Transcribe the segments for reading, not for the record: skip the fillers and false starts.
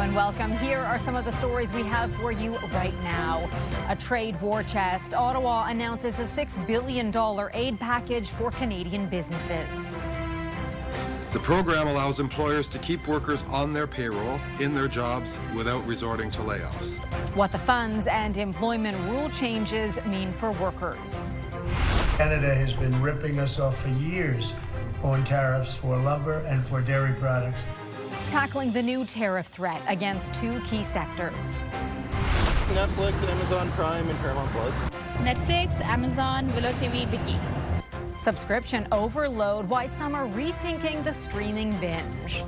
and welcome. Here are some of the stories we have for you right now. A trade war chest. Ottawa announces a $6 billion aid package for Canadian businesses. The program allows employers to keep workers on their payroll, in their jobs, without resorting to layoffs. What the funds and employment rule changes mean for workers. Canada has been ripping us off for years on tariffs for lumber and for dairy products. Tackling the new tariff threat against two key sectors. Netflix and Amazon Prime and Paramount Plus. Netflix, Amazon, Willow TV, Viki. Subscription overload, why some are rethinking the streaming binge.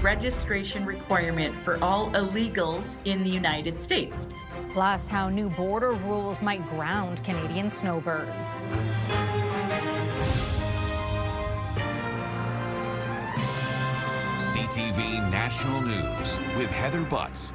Registration requirement for all illegals in the United States. Plus, how new border rules might ground Canadian snowbirds. CTV National News with Heather Butts.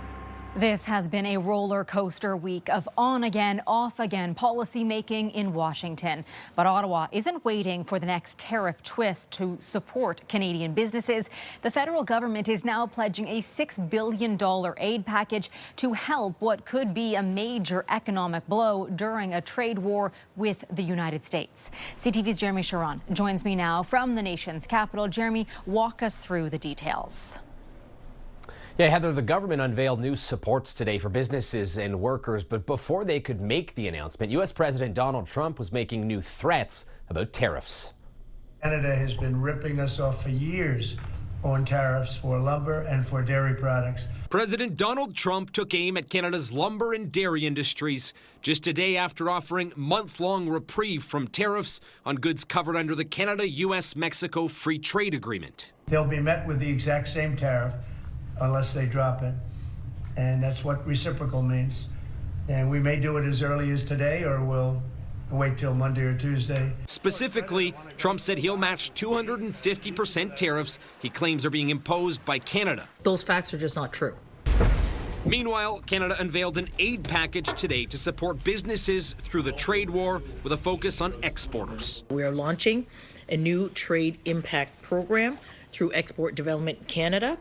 This has been a roller coaster week of on-again, off-again policymaking in Washington. But Ottawa isn't waiting for the next tariff twist to support Canadian businesses. The federal government is now pledging a $6 billion aid package to help what could be a major economic blow during a trade war with the United States. CTV's Jeremie Charron joins me now from the nation's capital. Jeremie, walk us through the details. Yeah, Heather, the government unveiled new supports today for businesses and workers, but before they could make the announcement, U.S. President Donald Trump was making new threats about tariffs. Canada has been ripping us off for years on tariffs for lumber and for dairy products. President Donald Trump took aim at Canada's lumber and dairy industries just a day after offering month-long reprieve from tariffs on goods covered under the Canada-U.S.-Mexico Free Trade Agreement. They'll be met with the exact same tariff unless they drop it. And that's what reciprocal means. And we may do it as early as today, or we'll wait till Monday or Tuesday. Specifically, Trump said he'll match 250% tariffs he claims are being imposed by Canada. Those facts are just not true. Meanwhile, Canada unveiled an aid package today to support businesses through the trade war with a focus on exporters. We are launching a new trade impact program through Export Development Canada.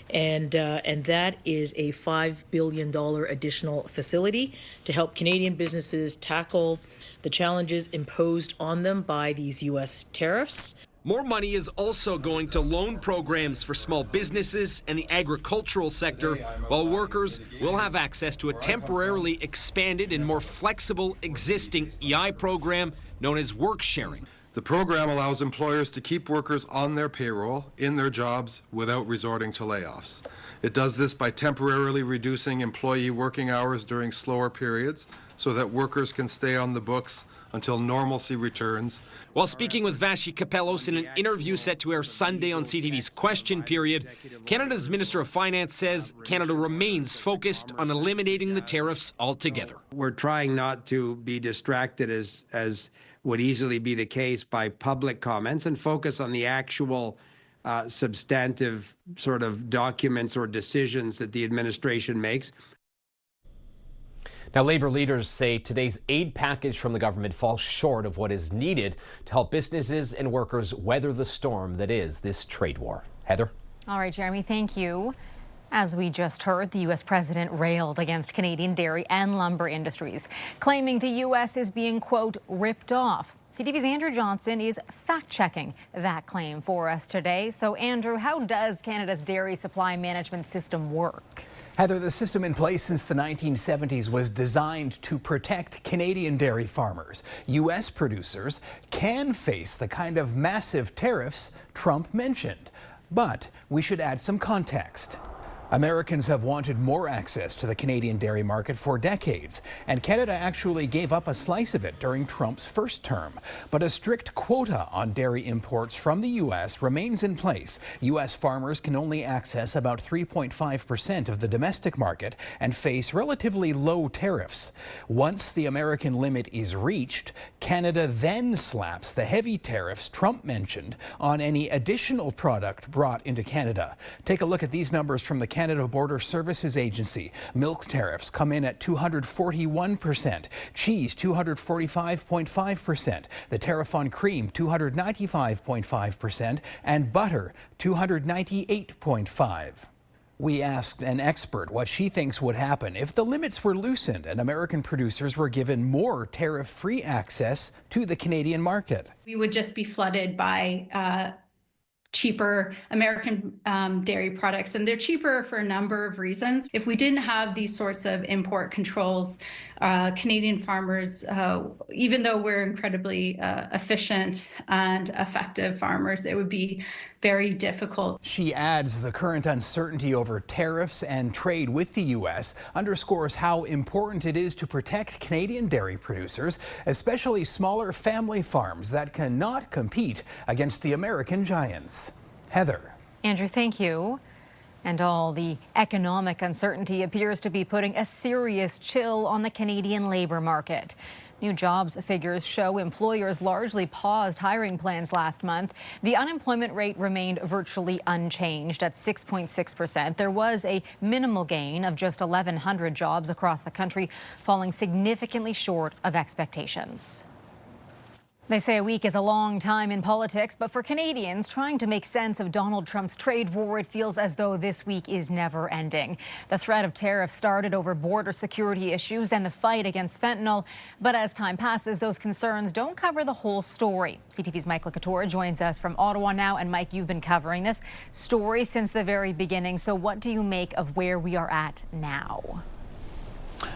And that is a $5 billion additional facility to help Canadian businesses tackle the challenges imposed on them by these U.S. tariffs. More money is also going to loan programs for small businesses and the agricultural sector, while workers will have access to a temporarily expanded and more flexible existing EI program known as work sharing. The program allows employers to keep workers on their payroll, in their jobs, without resorting to layoffs. It does this by temporarily reducing employee working hours during slower periods so that workers can stay on the books until normalcy returns. While speaking with Vassy Kapelos in an interview set to air Sunday on CTV's Question Period, Canada's Minister of Finance says Canada remains focused on eliminating the tariffs altogether. We're trying not to be distracted as would easily be the case by public comments and focus on the actual substantive sort of documents or decisions that the administration makes. Now, Labour leaders say today's aid package from the government falls short of what is needed to help businesses and workers weather the storm that is this trade war. Heather? All right, Jeremy, thank you. As we just heard, the U.S. president railed against Canadian dairy and lumber industries, claiming the U.S. is being, quote, ripped off. CTV's Andrew Johnson is fact-checking that claim for us today. So, Andrew, how does Canada's dairy supply management system work? Heather, the system in place since the 1970s was designed to protect Canadian dairy farmers. U.S. producers can face the kind of massive tariffs Trump mentioned. But we should add some context. Americans have wanted more access to the Canadian dairy market for decades, and Canada actually gave up a slice of it during Trump's first term. But a strict quota on dairy imports from the U.S. remains in place. U.S. farmers can only access about 3.5% of the domestic market and face relatively low tariffs. Once the American limit is reached, Canada then slaps the heavy tariffs Trump mentioned on any additional product brought into Canada. Take a look at these numbers from the Canada Border Services Agency. Milk tariffs come in at 241%, cheese 245.5%, the tariff on cream 295.5%, and butter 298.5%. We asked an expert what she thinks would happen if the limits were loosened and American producers were given more tariff-free access to the Canadian market. We would just be flooded by cheaper American dairy products, and they're cheaper for a number of reasons. If we didn't have these sorts of import controls, Canadian farmers, even though we're incredibly efficient and effective farmers, it would be very difficult. She adds the current uncertainty over tariffs and trade with the U.S. underscores how important it is to protect Canadian dairy producers, especially smaller family farms that cannot compete against the American giants. Heather. Andrew, thank you. And all the economic uncertainty appears to be putting a serious chill on the Canadian labor market. New jobs figures show employers largely paused hiring plans last month. The unemployment rate remained virtually unchanged at 6.6%. There was a minimal gain of just 1,100 jobs across the country, falling significantly short of expectations. They say a week is a long time in politics, but for Canadians trying to make sense of Donald Trump's trade war, it feels as though this week is never ending. The threat of tariffs started over border security issues and the fight against fentanyl. But as time passes, those concerns don't cover the whole story. CTV's Mike Couture joins us from Ottawa now. And Mike, you've been covering this story since the very beginning. So what do you make of where we are at now?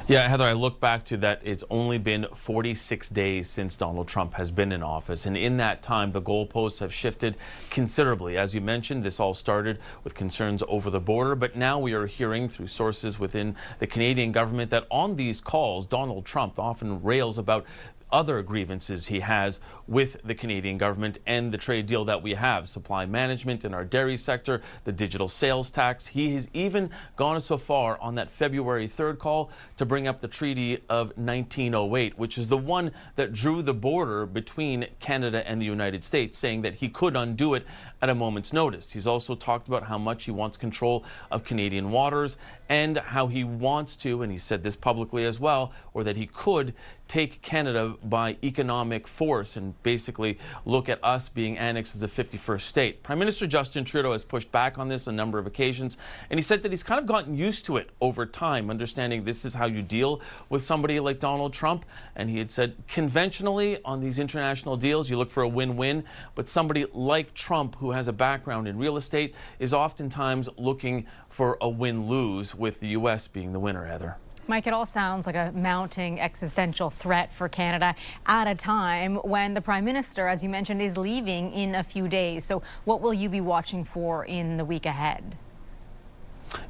Yeah, Heather, I look back to that. It's only been 46 days since Donald Trump has been in office. And in that time, the goalposts have shifted considerably. As you mentioned, this all started with concerns over the border. But now we are hearing through sources within the Canadian government that on these calls, Donald Trump often rails about other grievances he has with the Canadian government and the trade deal that we have, supply management in our dairy sector, the digital sales tax. He has even gone so far on that February 3rd call to bring up the Treaty of 1908, which is the one that drew the border between Canada and the United States, saying that he could undo it at a moment's notice. He's also talked about how much he wants control of Canadian waters and how he wants to, and he said this publicly as well, or that he could take Canada by economic force and basically look at us being annexed as a 51st state. Prime Minister Justin Trudeau has pushed back on this a number of occasions, and he said that he's kind of gotten used to it over time, understanding this is how you deal with somebody like Donald Trump. And he had said conventionally on these international deals, you look for a win-win, but somebody like Trump, who has a background in real estate, is oftentimes looking for a win-lose, with the U.S. being the winner, Heather. Mike, it all sounds like a mounting existential threat for Canada at a time when the Prime Minister, as you mentioned, is leaving in a few days. So what will you be watching for in the week ahead?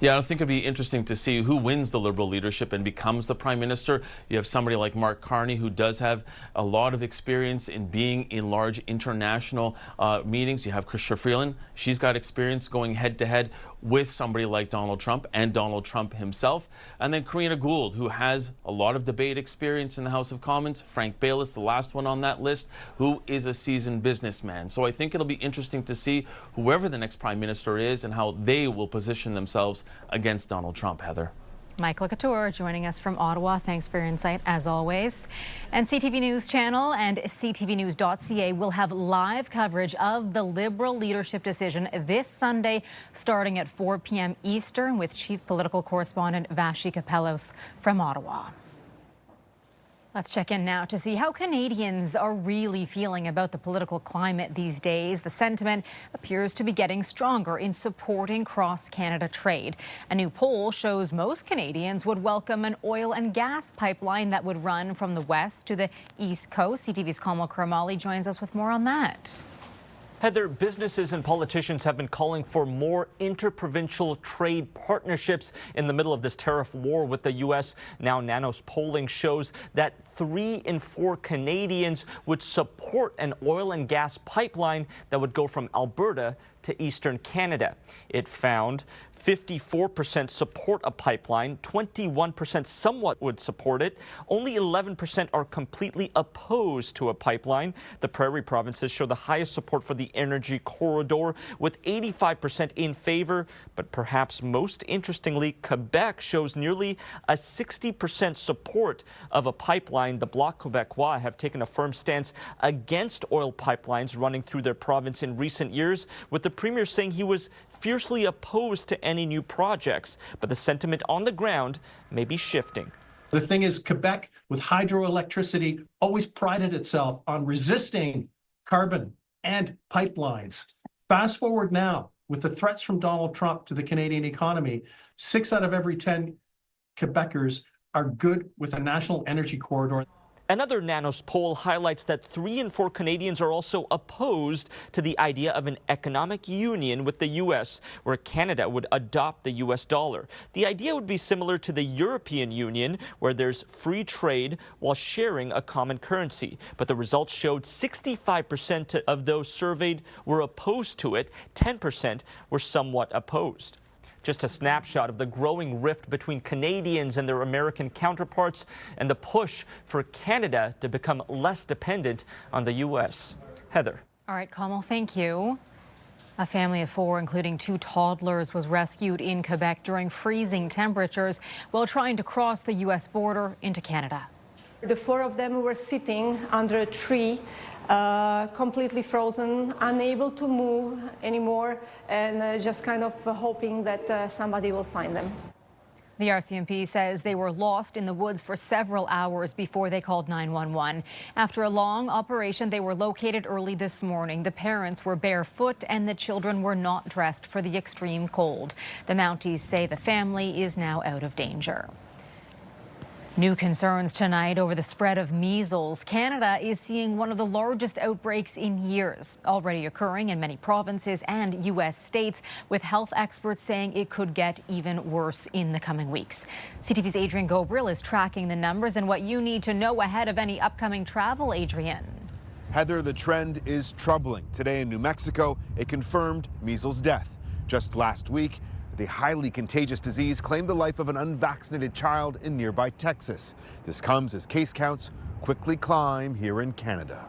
Yeah, I think it'd be interesting to see who wins the Liberal leadership and becomes the Prime Minister. You have somebody like Mark Carney, who does have a lot of experience in being in large international meetings. You have Chrystia Freeland. She's got experience going head-to-head with somebody like Donald Trump and Donald Trump himself. And then Karina Gould, who has a lot of debate experience in the House of Commons. Frank Baylis, the last one on that list, who is a seasoned businessman. So I think it'll be interesting to see whoever the next Prime Minister is and how they will position themselves against Donald Trump, Heather. Mike Couture joining us from Ottawa. Thanks for your insight, as always. And CTV News Channel and ctvnews.ca will have live coverage of the Liberal leadership decision this Sunday, starting at 4 p.m. Eastern, with Chief Political Correspondent Vashi Kapelos from Ottawa. Let's check in now to see how Canadians are really feeling about the political climate these days. The sentiment appears to be getting stronger in supporting cross-Canada trade. A new poll shows most Canadians would welcome an oil and gas pipeline that would run from the west to the east coast. CTV's Kamal Karamali joins us with more on that. Heather, businesses and politicians have been calling for more interprovincial trade partnerships in the middle of this tariff war with the U.S. Now, Nanos polling shows that 3 in 4 Canadians would support an oil and gas pipeline that would go from Alberta to eastern Canada. It found 54% support a pipeline, 21% somewhat would support it, only 11% are completely opposed to a pipeline. The prairie provinces show the highest support for the energy corridor, with 85% in favor, but perhaps most interestingly, Quebec shows nearly a 60% support of a pipeline. The Bloc Québécois have taken a firm stance against oil pipelines running through their province in recent years, with the premier saying he was fiercely opposed to any new projects, but the sentiment on the ground may be shifting. The thing is, Quebec, with hydroelectricity, always prided itself on resisting carbon and pipelines. Fast forward now, with the threats from Donald Trump to the Canadian economy, 6 out of every 10 Quebecers are good with a national energy corridor. Another Nanos poll highlights that 3 in 4 Canadians are also opposed to the idea of an economic union with the U.S., where Canada would adopt the U.S. dollar. The idea would be similar to the European Union, where there's free trade while sharing a common currency. But the results showed 65% of those surveyed were opposed to it, 10% were somewhat opposed. Just a snapshot of the growing rift between Canadians and their American counterparts and the push for Canada to become less dependent on the U.S. Heather. All right, Kamal, thank you. A family of 4, including 2 toddlers, was rescued in Quebec during freezing temperatures while trying to cross the U.S. border into Canada. The 4 of them were sitting under a tree, completely frozen, unable to move anymore, and just kind of hoping that somebody will find them. The RCMP says they were lost in the woods for several hours before they called 911. After a long operation, they were located early this morning. The parents were barefoot and the children were not dressed for the extreme cold. The Mounties say the family is now out of danger. New concerns tonight over the spread of measles. Canada is seeing one of the largest outbreaks in years, already occurring in many provinces and U.S. states, with health experts saying it could get even worse in the coming weeks. CTV's Adrian Gobriel is tracking the numbers and what you need to know ahead of any upcoming travel. Adrian. Heather, the trend is troubling. Today in New Mexico, a confirmed measles death. Just last week, the highly contagious disease claimed the life of an unvaccinated child in nearby Texas. This comes as case counts quickly climb here in Canada.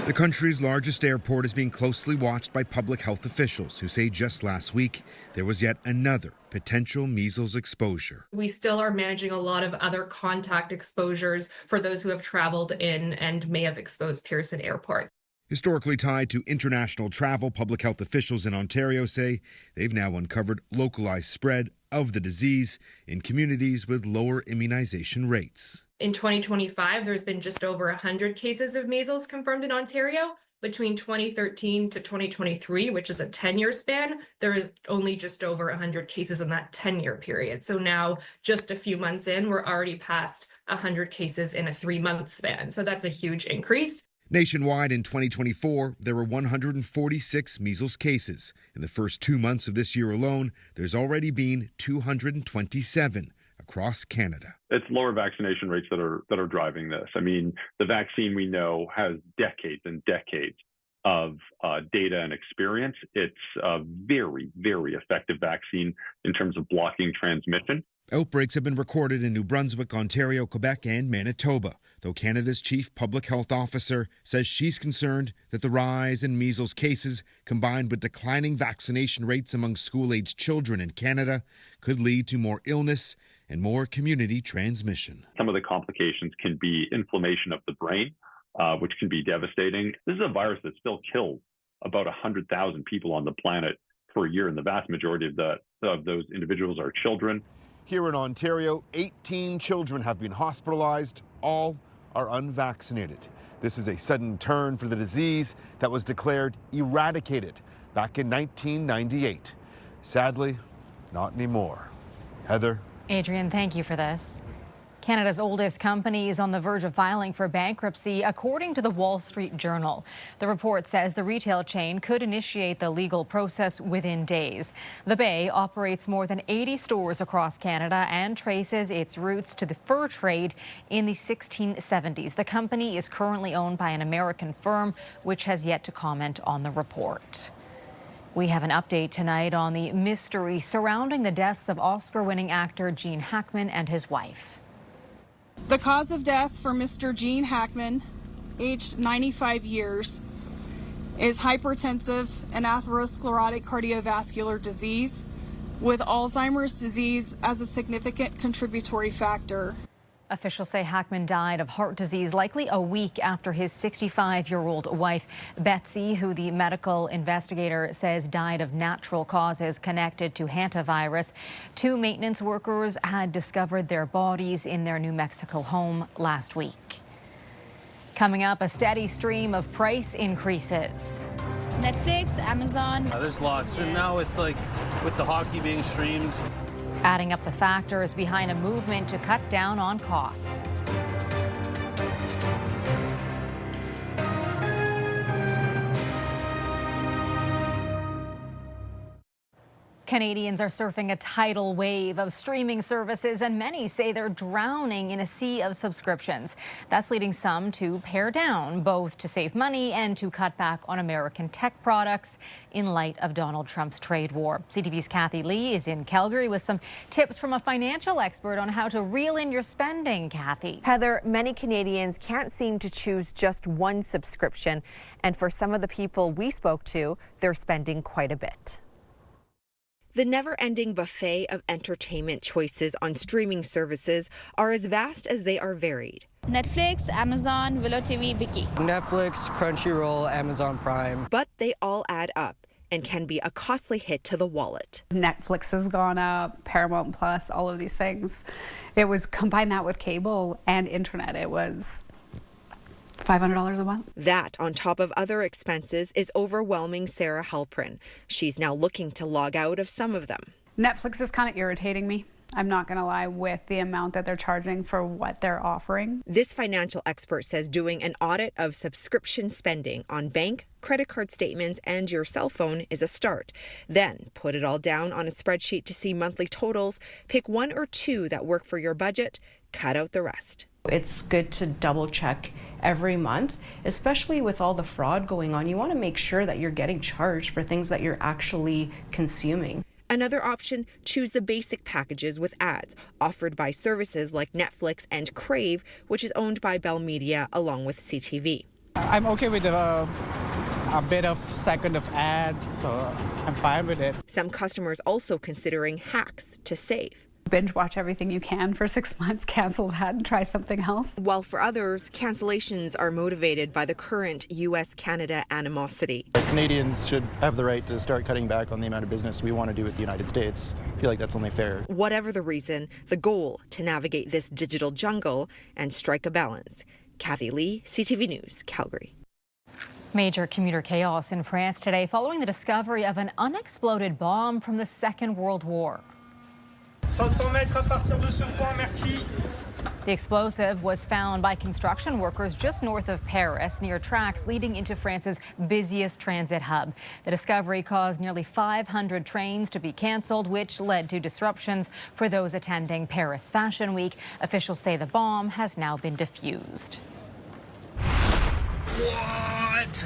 The country's largest airport is being closely watched by public health officials who say just last week there was yet another potential measles exposure. We still are managing a lot of other contact exposures for those who have traveled in and may have exposed Pearson Airport. Historically tied to international travel, public health officials in Ontario say they've now uncovered localized spread of the disease in communities with lower immunization rates. In 2025, there's been just over 100 cases of measles confirmed in Ontario. Between 2013 to 2023, which is a 10-year span, there is only just over 100 cases in that 10-year period. So now, just a few months in, we're already past 100 cases in a 3-month span. So that's a huge increase. Nationwide in 2024, there were 146 measles cases. In the first 2 months of this year alone, there's already been 227 across Canada. It's lower vaccination rates that are driving this. I mean, the vaccine we know has decades and decades of data and experience. It's a very, very effective vaccine in terms of blocking transmission. Outbreaks have been recorded in New Brunswick, Ontario, Quebec, and Manitoba, though Canada's chief public health officer says she's concerned that the rise in measles cases, combined with declining vaccination rates among school-aged children in Canada, could lead to more illness and more community transmission. Some of the complications can be inflammation of the brain, which can be devastating. This is a virus that still kills about 100,000 people on the planet per year, and the vast majority of those individuals are children. Here in Ontario, 18 children have been hospitalized. All are unvaccinated. This is a sudden turn for the disease that was declared eradicated back in 1998. Sadly, not anymore. Heather. Adrian, thank you for this. Canada's oldest company is on the verge of filing for bankruptcy, according to the Wall Street Journal. The report says the retail chain could initiate the legal process within days. The Bay operates more than 80 stores across Canada and traces its roots to the fur trade in the 1670s. The company is currently owned by an American firm, which has yet to comment on the report. We have an update tonight on the mystery surrounding the deaths of Oscar-winning actor Gene Hackman and his wife. The cause of death for Mr. Gene Hackman, aged 95 years, is hypertensive and atherosclerotic cardiovascular disease with Alzheimer's disease as a significant contributory factor. Officials say Hackman died of heart disease likely a week after his 65-year-old wife, Betsy, who the medical investigator says died of natural causes connected to hantavirus. 2 maintenance workers had discovered their bodies in their New Mexico home last week. Coming up, a steady stream of price increases. Netflix, Amazon. There's lots, and now with the hockey being streamed. Adding up the factors behind a movement to cut down on costs. Canadians are surfing a tidal wave of streaming services, and many say they're drowning in a sea of subscriptions. That's leading some to pare down, both to save money and to cut back on American tech products in light of Donald Trump's trade war. CTV's Kathy Lee is in Calgary with some tips from a financial expert on how to reel in your spending. Kathy. Heather, many Canadians can't seem to choose just one subscription, and for some of the people we spoke to, they're spending quite a bit. The never-ending buffet of entertainment choices on streaming services are as vast as they are varied. Netflix, Amazon, Willow TV, Viki. Netflix, Crunchyroll, Amazon Prime. But they all add up and can be a costly hit to the wallet. Netflix has gone up, Paramount Plus, all of these things. It was combine that with cable and internet. It was $500 a month. That, on top of other expenses, is overwhelming Sarah Halprin. She's now looking to log out of some of them. Netflix is kind of irritating me. I'm not going to lie, with the amount that they're charging for what they're offering. This financial expert says doing an audit of subscription spending on bank, credit card statements, and your cell phone is a start. Then put it all down on a spreadsheet to see monthly totals, pick 1 or 2 that work for your budget, cut out the rest. It's good to double check every month, especially with all the fraud going on. You want to make sure that you're getting charged for things that you're actually consuming. Another option, choose the basic packages with ads offered by services like Netflix and Crave, which is owned by Bell Media along with CTV. I'm okay with a bit of second of ad, so I'm fine with it. Some customers also considering hacks to save. Binge watch everything you can for 6 months, cancel that and try something else. While for others, cancellations are motivated by the current US-Canada animosity. Canadians should have the right to start cutting back on the amount of business we want to do with the United States. I feel like that's only fair. Whatever the reason, the goal to navigate this digital jungle and strike a balance. Kathy Lee, CTV News, Calgary. Major commuter chaos in France today following the discovery of an unexploded bomb from the Second World War. 500 mètres à partir de ce point, merci. The explosive was found by construction workers just north of Paris, near tracks leading into France's busiest transit hub. The discovery caused nearly 500 trains to be canceled, which led to disruptions for those attending Paris Fashion Week. Officials say the bomb has now been defused. What?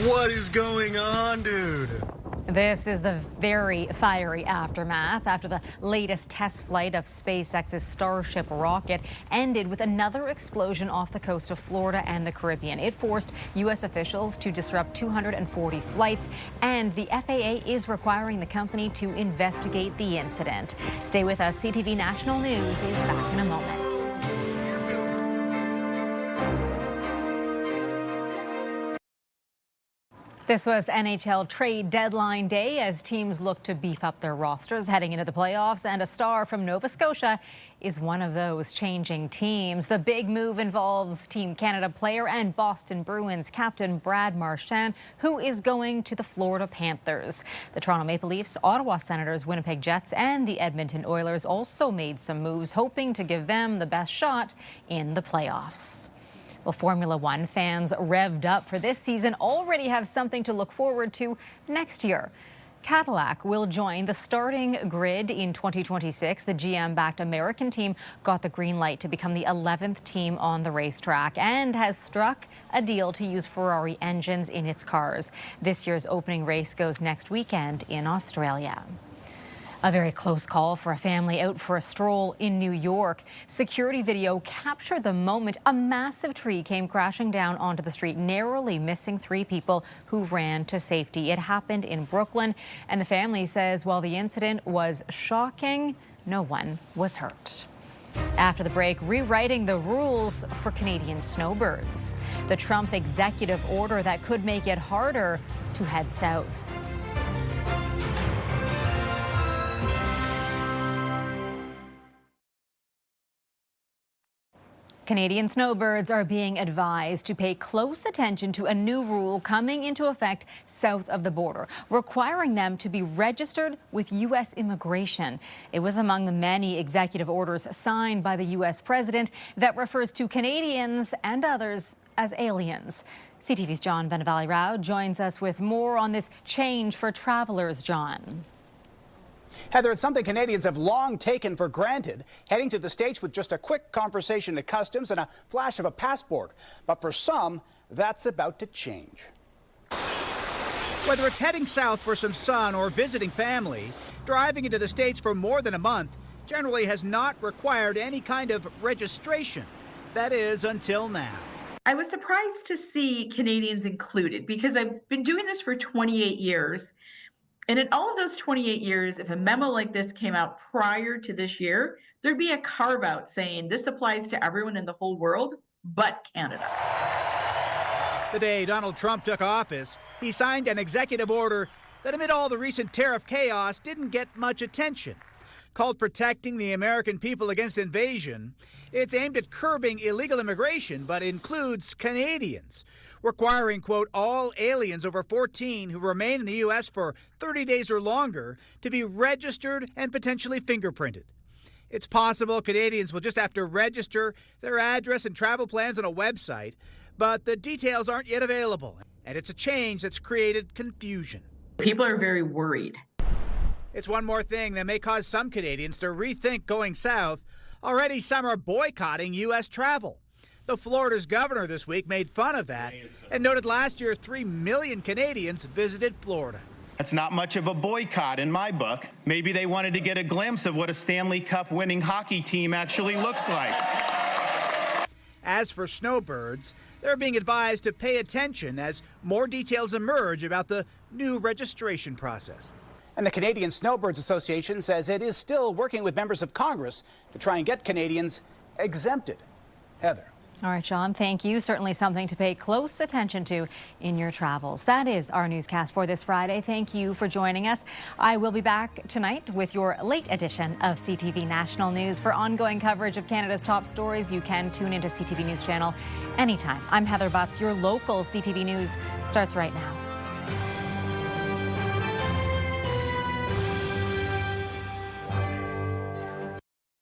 What is going on, dude? This is the very fiery aftermath after the latest test flight of SpaceX's Starship rocket ended with another explosion off the coast of Florida and the Caribbean. It forced U.S. officials to disrupt 240 flights, and the FAA is requiring the company to investigate the incident. Stay with us. CTV National News is back in a moment. This was NHL trade deadline day as teams look to beef up their rosters heading into the playoffs, and a star from Nova Scotia is one of those changing teams. The big move involves Team Canada player and Boston Bruins captain Brad Marchand, who is going to the Florida Panthers. The Toronto Maple Leafs, Ottawa Senators, Winnipeg Jets, and the Edmonton Oilers also made some moves, hoping to give them the best shot in the playoffs. Well, Formula One fans revved up for this season already have something to look forward to next year. Cadillac will join the starting grid in 2026. The GM-backed American team got the green light to become the 11th team on the racetrack and has struck a deal to use Ferrari engines in its cars. This year's opening race goes next weekend in Australia. A very close call for a family out for a stroll in New York. Security video captured the moment a massive tree came crashing down onto the street, narrowly missing 3 people who ran to safety. It happened in Brooklyn, and the family says while the incident was shocking, no one was hurt. After the break, rewriting the rules for Canadian snowbirds. The Trump executive order that could make it harder to head south. Canadian snowbirds are being advised to pay close attention to a new rule coming into effect south of the border, requiring them to be registered with U.S. immigration. It was among the many executive orders signed by the U.S. president that refers to Canadians and others as aliens. CTV's John Benavalli-Rao joins us with more on this change for travelers. John. Heather, it's something Canadians have long taken for granted, heading to the States with just a quick conversation at customs and a flash of a passport. But for some, that's about to change. Whether it's heading south for some sun or visiting family, driving into the States for more than a month generally has not required any kind of registration. That is, until now. I was surprised to see Canadians included because I've been doing this for 28 years. And in all of those 28 years, if a memo like this came out prior to this year, there'd be a carve out saying this applies to everyone in the whole world but Canada. The day Donald Trump took office, he signed an executive order that amid all the recent tariff chaos didn't get much attention. Called Protecting the American People Against Invasion, it's aimed at curbing illegal immigration but includes Canadians, requiring, quote, all aliens over 14 who remain in the U.S. for 30 days or longer to be registered and potentially fingerprinted. It's possible Canadians will just have to register their address and travel plans on a website, but the details aren't yet available, and it's a change that's created confusion. People are very worried. It's one more thing that may cause some Canadians to rethink going south. Already some are boycotting U.S. travel. The Florida's governor this week made fun of that and noted last year 3 million Canadians visited Florida. That's not much of a boycott in my book. Maybe they wanted to get a glimpse of what a Stanley Cup winning hockey team actually looks like. As for snowbirds, they're being advised to pay attention as more details emerge about the new registration process. And the Canadian Snowbirds Association says it is still working with members of Congress to try and get Canadians exempted. Heather. All right, John, thank you. Certainly something to pay close attention to in your travels. That is our newscast for this Friday. Thank you for joining us. I will be back tonight with your late edition of CTV National News. For ongoing coverage of Canada's top stories, you can tune into CTV News Channel anytime. I'm Heather Butts. Your local CTV News starts right now.